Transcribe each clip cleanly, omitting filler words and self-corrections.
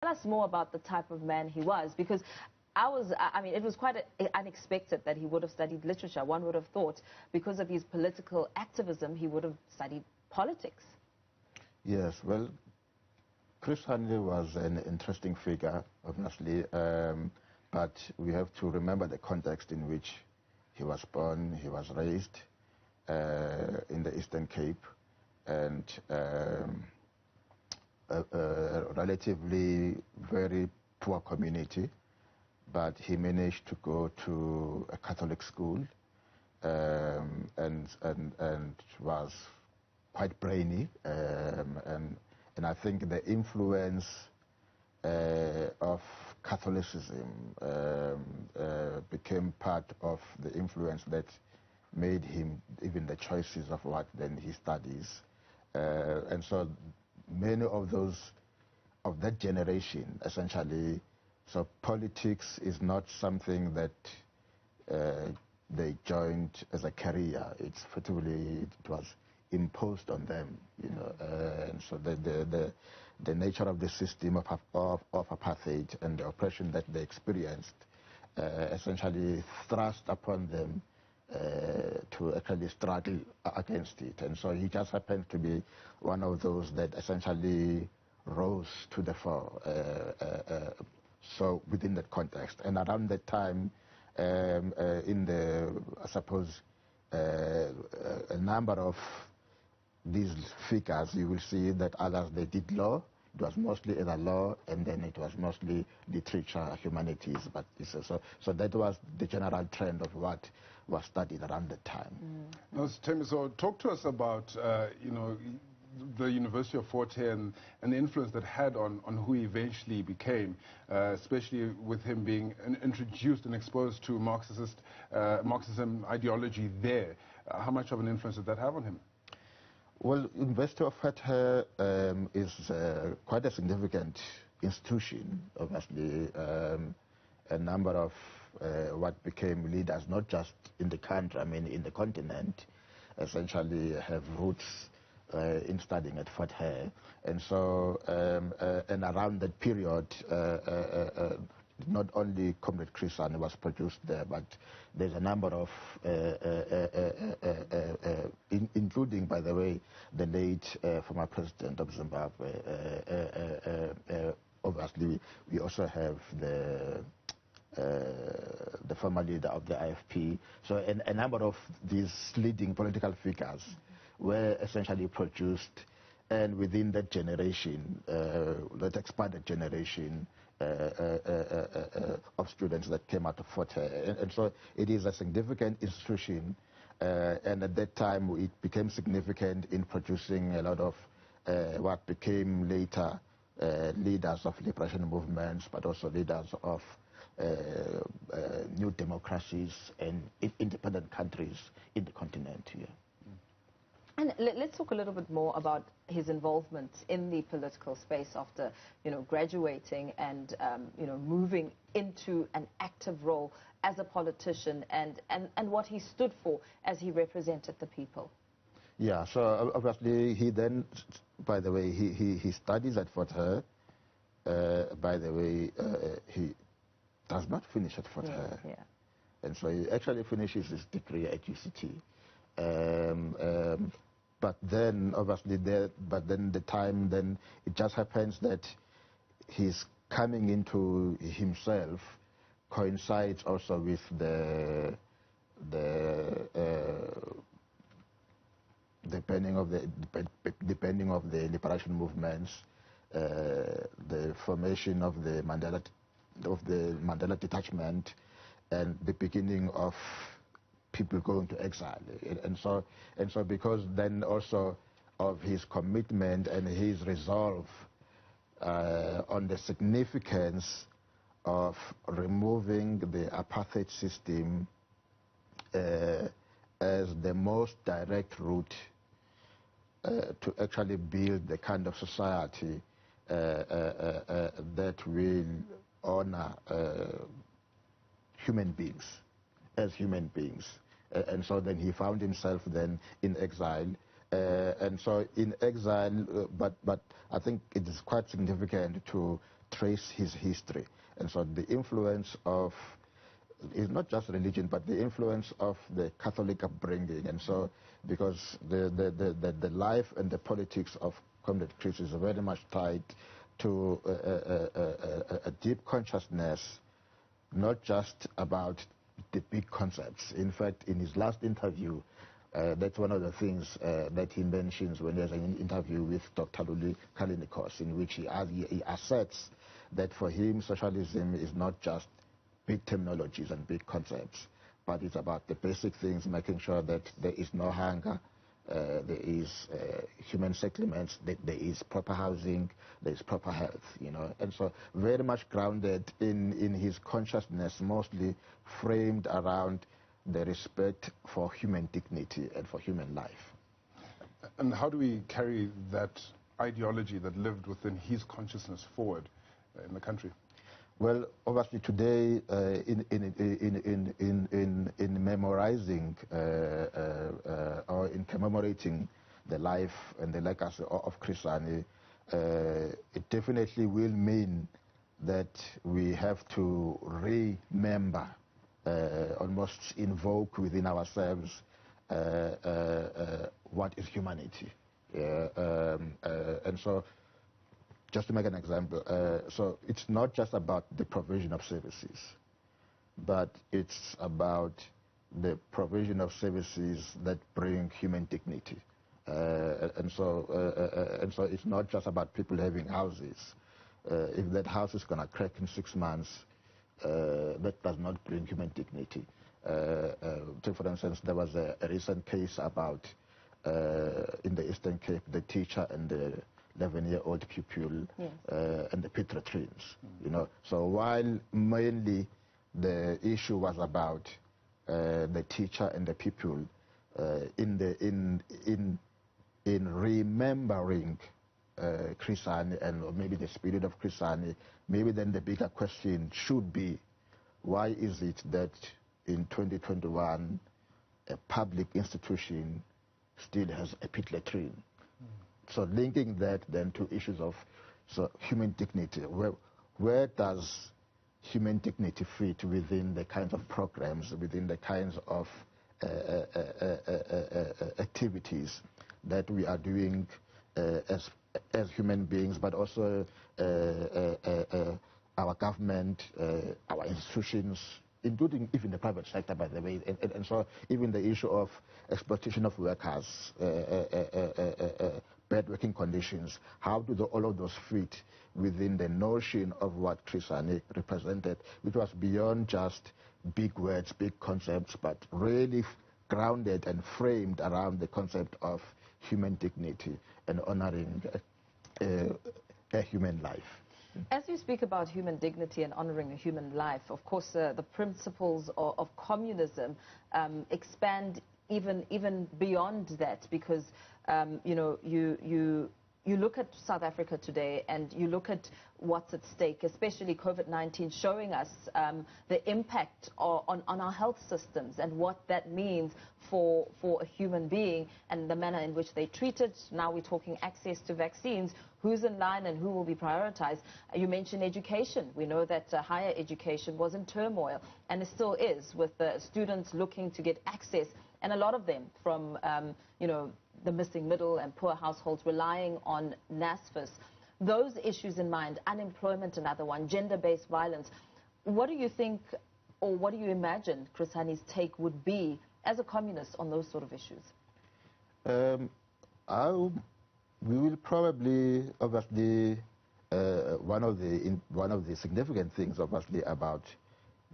Tell us more about the type of man he was, because I mean, it was quite unexpected that he would have studied literature. One would have thought, because of his political activism, he would have studied politics. Yes, well, Chris Hani was an interesting figure, obviously, but we have to remember the context in which he was born. He was raised in the Eastern Cape, and a relatively very poor community, but he managed to go to a Catholic school and was quite brainy, and I think the influence of Catholicism became part of the influence that made him even the choices of what then he studies, and so many of those of that generation essentially. So politics is not something that they joined as a career. It's effectively, it was imposed on them, you know, and so the nature of the system of apartheid and the oppression that they experienced essentially thrust upon them to actually struggle against it. And so he just happened to be one of those that essentially rose to the fore. So within that context, and around that time, in the, I suppose, a number of these figures, you will see that others, they did law. It was mostly either law, and then it was mostly literature, humanities. But so that was the general trend of what was studied around that time. Now, Temi, so talk to us about, you know, the University of Fort Hare and the influence that had on who he eventually became, especially with him being introduced and exposed to Marxism ideology there. How much of an influence did that have on him? Well, University of Fort Hare is quite a significant institution, obviously. A number of what became leaders, not just in the country, I mean in the continent, essentially have roots in studying at Fort Hare. And so, and around that period, not only Comrade Chris Hani was produced there, but there's a number of, including, by the way, the late former president of Zimbabwe. Obviously, we also have the former leader of the IFP. So a number of these leading political figures were essentially produced, and within that generation, that expanded generation of students that came out of Fort Hare. And so it is a significant institution, and at that time it became significant in producing a lot of what became later leaders of liberation movements, but also leaders of new democracies and independent countries in the continent here. And let's talk a little bit more about his involvement in the political space after, you know, graduating and, you know, moving into an active role as a politician, and what he stood for as he represented the people. Yeah, so obviously he then, by the way, he studies at Fort Hare. By the way, he does not finish at Fort Hare. Yeah. And so he actually finishes his degree at UCT. But then, obviously, the time, then it just happens that his coming into himself coincides also with the depending of the liberation movements, the formation of the Mandela detachment, and the beginning of people going to exile. And so because then also of his commitment and his resolve on the significance of removing the apartheid system as the most direct route to actually build the kind of society that will honor human beings as human beings. And so then he found himself then in exile. And so in exile, but I think it is quite significant to trace his history. And so the influence of is not just religion, but the influence of the Catholic upbringing. And so, because the life and the politics of Comrade Chris is very much tied to a deep consciousness, not just about the big concepts. In fact, in his last interview, that's one of the things that he mentions when there's an interview with Dr. Luli Kalinikos, in which he asserts that for him, socialism is not just big terminologies and big concepts, but it's about the basic things, making sure that there is no hunger, there is human settlements, that there is proper housing, there is proper health, you know. And so very much grounded in his consciousness, mostly framed around the respect for human dignity and for human life. And how do we carry that ideology that lived within his consciousness forward in the country? Well, obviously today, in memorizing or in commemorating the life and the legacy of Chris Hani, it definitely will mean that we have to remember, almost invoke within ourselves what is humanity. And so, just to make an example, so it's not just about the provision of services, but it's about the provision of services that bring human dignity. And so it's not just about people having houses. If that house is going to crack in 6 months, that does not bring human dignity. Take for instance, there was a recent case about in the Eastern Cape, the teacher and the 11-year-old pupil, yes, and the pit latrines, you know. So while mainly the issue was about the teacher and the pupil, in remembering Chris Hani and maybe the spirit of Chris Hani, maybe then the bigger question should be, why is it that in 2021 a public institution still has a pit latrine? So linking that then to issues of human dignity, where does human dignity fit within the kinds of programs, within the kinds of activities that we are doing as human beings, but also our government, our institutions, including even the private sector, by the way, and so even the issue of exploitation of workers, bad working conditions, how do all of those fit within the notion of what Chris Hani represented, which was beyond just big words, big concepts, but really grounded and framed around the concept of human dignity and honoring a human life. As you speak about human dignity and honoring a human life, of course, the principles of communism expand even beyond that, because you know, you look at South Africa today and you look at what's at stake, especially COVID-19 showing us the impact on our health systems and what that means for a human being and the manner in which they treat it. Now we're talking access to vaccines, who's in line and who will be prioritized. You mentioned education. We know that higher education was in turmoil, and it still is, with the students looking to get access, and a lot of them from you know, the missing middle and poor households relying on NSFAS. Those issues in mind, unemployment another one, gender-based violence. What do you think, or what do you imagine Chris Hani's take would be as a communist on those sort of issues? We will probably, obviously, one of the significant things, obviously, about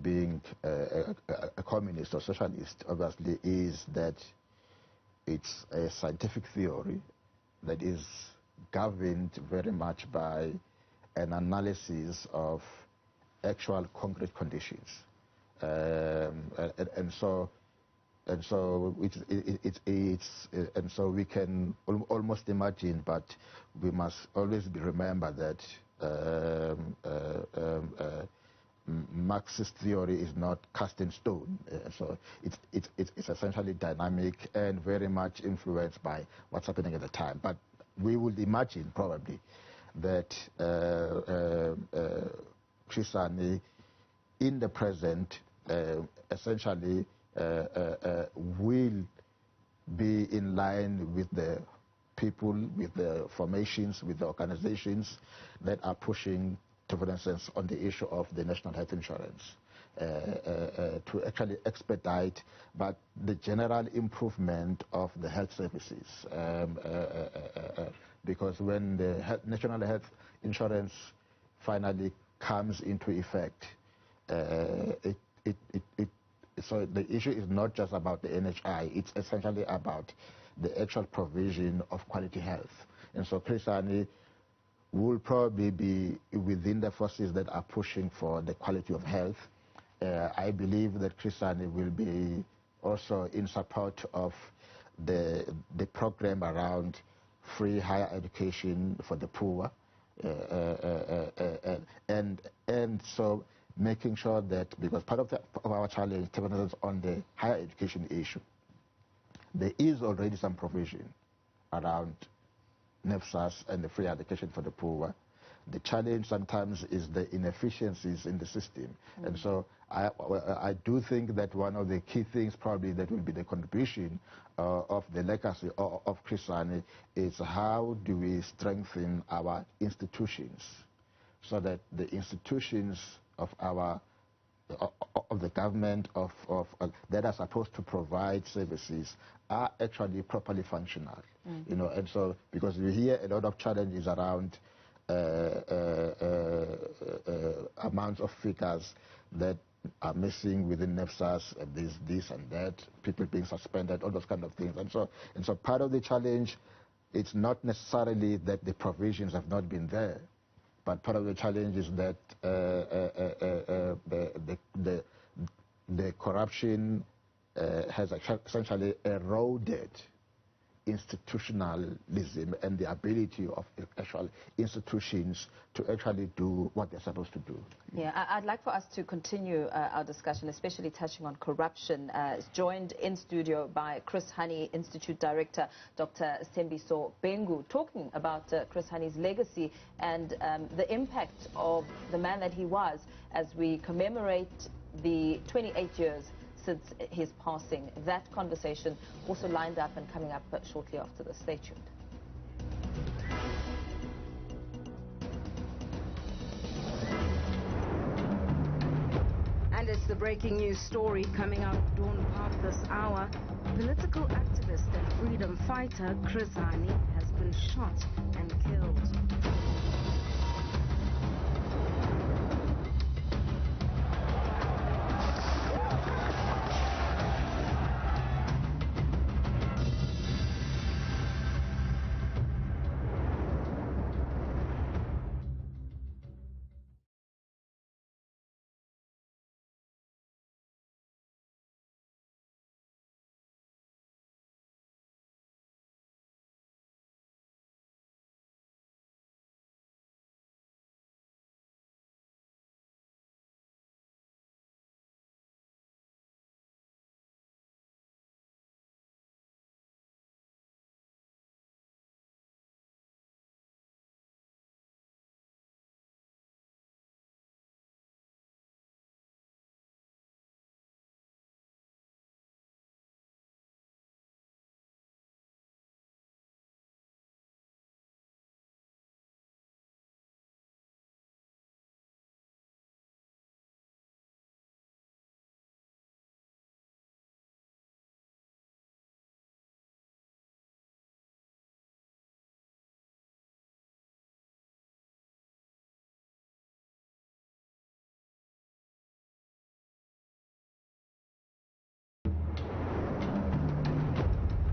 being a communist or socialist, obviously, is that it's a scientific theory that is governed very much by an analysis of actual concrete conditions, and so we can almost imagine, but we must always remember that Marxist theory is not cast in stone, so it's essentially dynamic and very much influenced by what's happening at the time. But we would imagine probably that Chris Hani, in the present, essentially will be in line with the people, with the formations, with the organizations that are pushing, for instance, on the issue of the national health insurance, to actually expedite, but the general improvement of the health services. Because when the national health insurance finally comes into effect, so the issue is not just about the NHI, it's essentially about the actual provision of quality health. And so Chris Hani will probably be within the forces that are pushing for the quality of health. I believe that Chris Hani will be also in support of the program around free higher education for the poor, and so making sure that, because part of our challenge on the higher education issue, there is already some provision around NEFSAS and the free education for the poor. The challenge sometimes is the inefficiencies in the system. And so I do think that one of the key things probably that will be the contribution of the legacy of Chris Hani is how do we strengthen our institutions so that the institutions of the government that are supposed to provide services are actually properly functional. You know, and so because we hear a lot of challenges around amounts of figures that are missing within NEFSAS, this and that, people being suspended, all those kind of things. And so part of the challenge, it's not necessarily that the provisions have not been there, but part of the challenge is that the corruption has essentially eroded institutionalism and the ability of actual institutions to actually do what they're supposed to do. Yeah, I'd like for us to continue our discussion, especially touching on corruption. Joined in studio by Chris Hani Institute Director, Dr. Sthembiso Bhengu, talking about Chris Hani's legacy and the impact of the man that he was as we commemorate the 28 years since his passing. That conversation also lined up and coming up shortly after this. Stay tuned. And it's the breaking news story coming out of Dawn Park this hour. Political activist and freedom fighter Chris Hani has been shot and killed.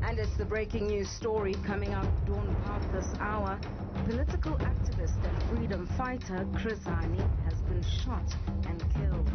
And it's the breaking news story coming out of Dawn Park this hour. Political activist and freedom fighter Chris Hani has been shot and killed.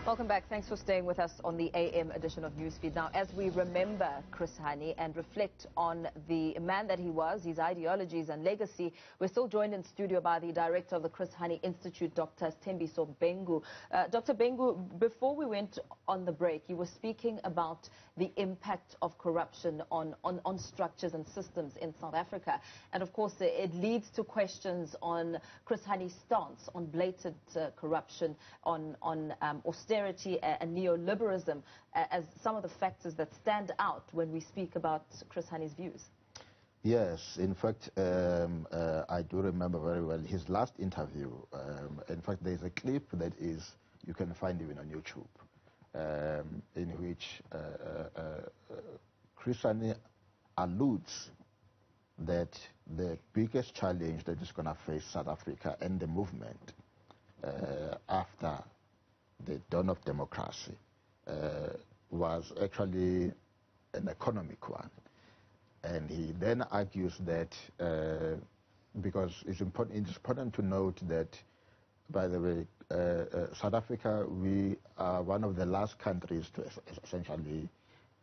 Welcome back. Thanks for staying with us on the AM edition of Newsfeed. Now, as we remember Chris Hani and reflect on the man that he was, his ideologies and legacy, we're still joined in studio by the director of the Chris Hani Institute, Dr. Sthembiso Bhengu. Dr. Bhengu, before we went on the break, you were speaking about the impact of corruption on structures and systems in South Africa. And of course, it leads to questions on Chris Hani's stance on blatant corruption, on austerity and neoliberalism as some of the factors that stand out when we speak about Chris Hani's views. Yes, in fact, I do remember very well his last interview. In fact, there's a clip that you can find even on YouTube, in which Chris Hani alludes that the biggest challenge that is going to face South Africa and the movement after the dawn of democracy was actually an economic one. And he then argues that, because it's important to note that, by the way, South Africa, we are one of the last countries to essentially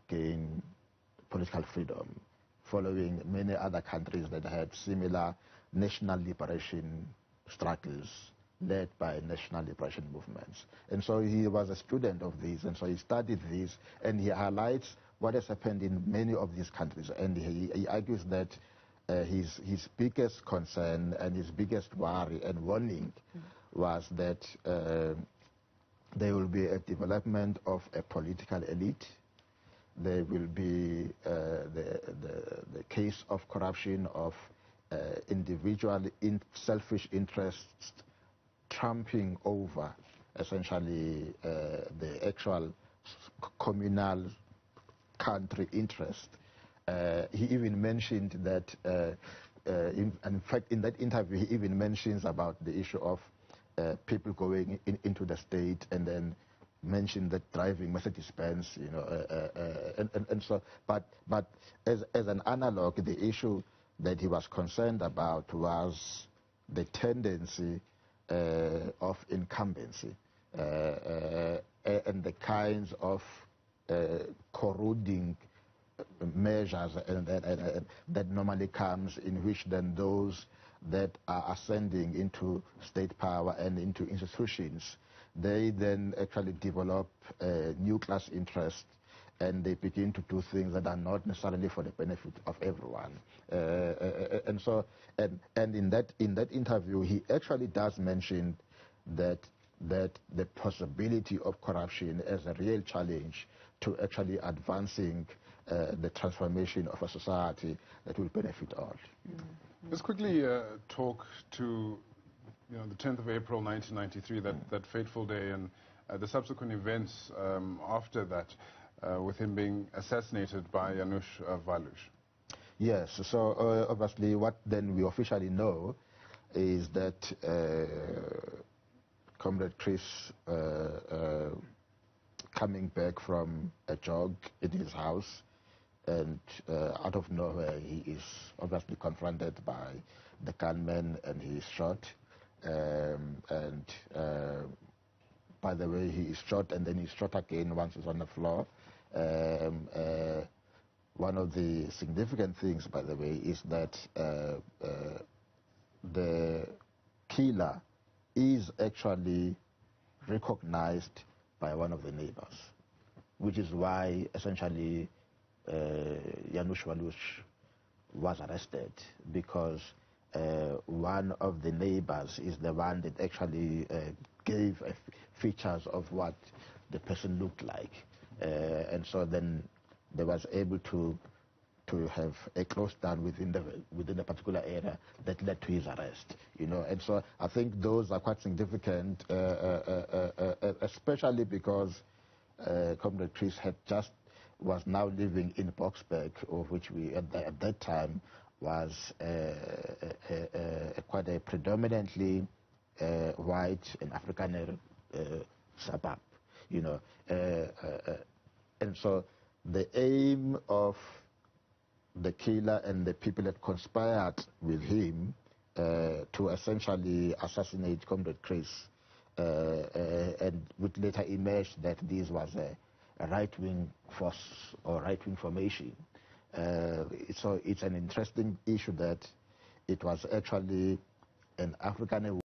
gain political freedom, following many other countries that had similar national liberation struggles led by national liberation movements. And so he was a student of this, and so he studied this, and he highlights what has happened in many of these countries. And he argues that his biggest concern and his biggest worry and warning was that there will be a development of a political elite. There will be the case of corruption, of individual selfish interests trumping over essentially the actual communal country interest. He even mentioned that, in fact, in that interview, he even mentions about the issue of people going into the state and then mentioned that driving Mercedes-Benz, you know, and so, but as an analog, the issue that he was concerned about was the tendency of incumbency and the kinds of corroding measures that normally comes, in which then those that are ascending into state power and into institutions, they then actually develop new class interest, and they begin to do things that are not necessarily for the benefit of everyone. And so, and in that interview, he actually does mention that the possibility of corruption as a real challenge to actually advancing the transformation of a society that will benefit all. Let's quickly talk to the 10th of April 1993, that fateful day, and the subsequent events after that, with him being assassinated by Janusz Waluś. Yes, so obviously what then we officially know is that Comrade Chris, coming back from a jog in his house, and out of nowhere he is obviously confronted by the gunman and he is shot. By the way, he is shot and then he's shot again once he's on the floor. One of the significant things, by the way, is that the killer is actually recognized by one of the neighbors, which is why essentially Janusz Waluś was arrested, because one of the neighbors is the one that actually gave features of what the person looked like. And so then they was able to have a close down within a particular area that led to his arrest, and so I think those are quite significant, especially because Comrade Chris was now living in Boksburg, of which we at that time was quite a predominantly white and Afrikaner suburb, and so the aim of the killer and the people that conspired with him to essentially assassinate Comrade Chris and would later emerge that this was a right-wing force or right-wing formation. So it's an interesting issue that it was actually an African